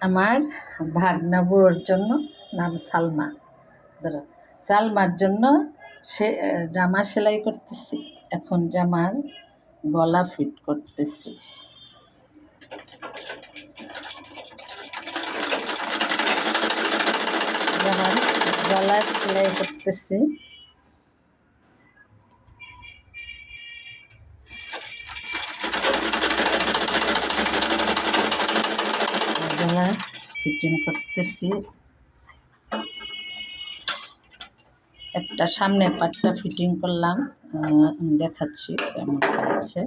আমার ভাগনাবুর জন্য নাম সালমা। ধরো সালমার জন্য সে জামা সেলাই করতেছি। এখন জামার গলা ফিট করতেছি। জামার গলা সেলাই করতেছি। গলা ফিটিং করতেছি। একটা সামনের পাটটা ফিটিং করলাম, দেখাচ্ছি কেমন হচ্ছে,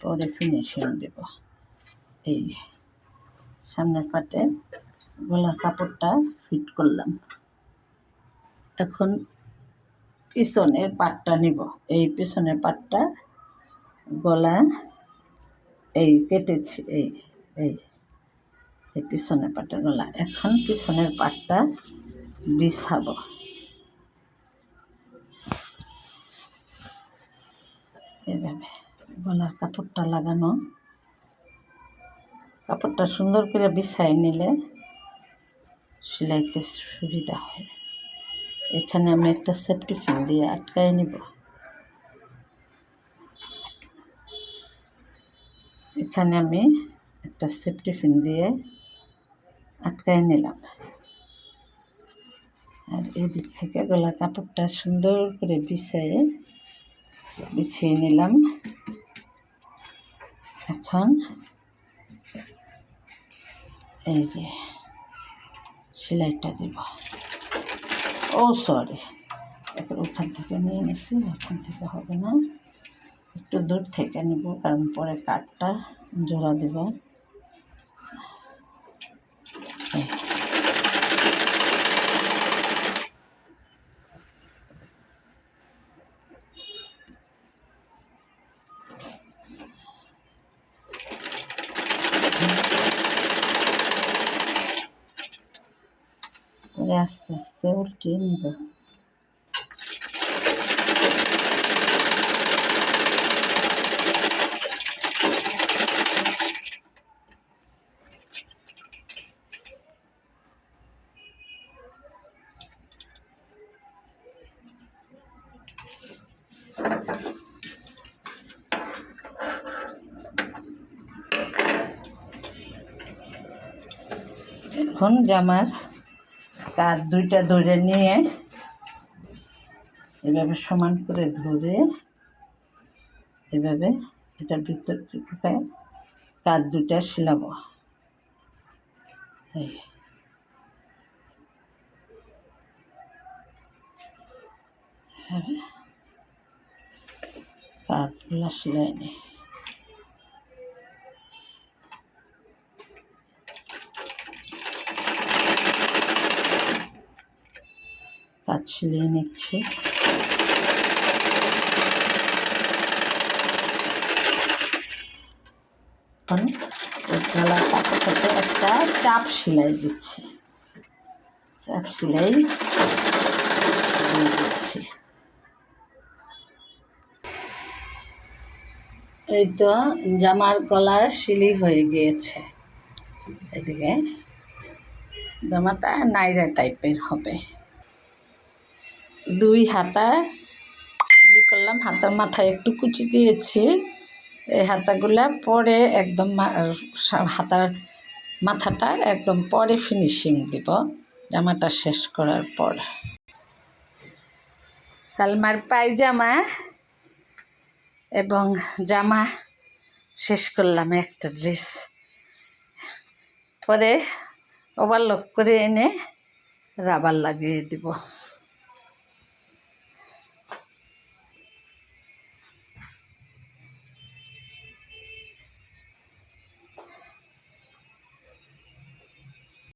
পরে ফিনিশিং দেব। এই সামনের পাটে গলার কাপড়টা ফিট করলাম। এখন পিছনের পাটটা নিব। এই পিছনের পাটটা গলা এই কেটেছি, এই এই এই পিছনের পাটের গলা। এখন পিছনের পাটটা বিছাবো। এভাবে গলার কাপড়টা লাগানো, কাপড়টা সুন্দর করে বিছাই নিলে সেলাইতে সুবিধা হয়। এখানে আমি একটা সেফটি পিন দিয়ে আটকাই নিব। এখানে আমি একটা সেফটি পিন দিয়ে আটকাই নিলাম। আর এদিক থেকে গলার কাপড়টা সুন্দর করে বিছিয়ে নিলাম। এখন এই যে সেলাইটা দিব। সরি, এখন ওখান থেকে নিয়ে নিচ্ছি, ওখান থেকে হবে না, একটু দূর থেকে নেব, কারণ পরে কাঠটা জোড়া দেব। পরে আস্তে আস্তে উল্টিয়ে নেব। এখন জামার কাঁধ দুইটা ধরে নিয়ে এভাবে সমান করে ধরে এভাবে এটার ভিতর ঢুকায় কাঁধ দুইটা সেলাবো। এই এভাবে কাঁধগুলো সেলাই নিই। কাজ সেলিয়ে নিচ্ছি। এখন গলার কাপড় থেকে একটা চাপ সেলাই দিচ্ছি, চাপ সেলাই দিয়ে দিচ্ছি। এই তো জামার গলা সেলাই হয়ে গিয়েছে। এদিকে জামাটা নাইরা টাইপের হবে। দুই হাতা সেলাই করলাম, হাতার মাথায় একটু কুচি দিয়েছি। এই হাতাগুলা পরে একদম হাতার মাথাটা একদম পরে ফিনিশিং দিব জামাটা শেষ করার পর। সালমার পায়জামা এবং জামা শেষ করলাম, একটা ড্রেস। পরে ওভারলক করে এনে রাবার লাগিয়ে দিব।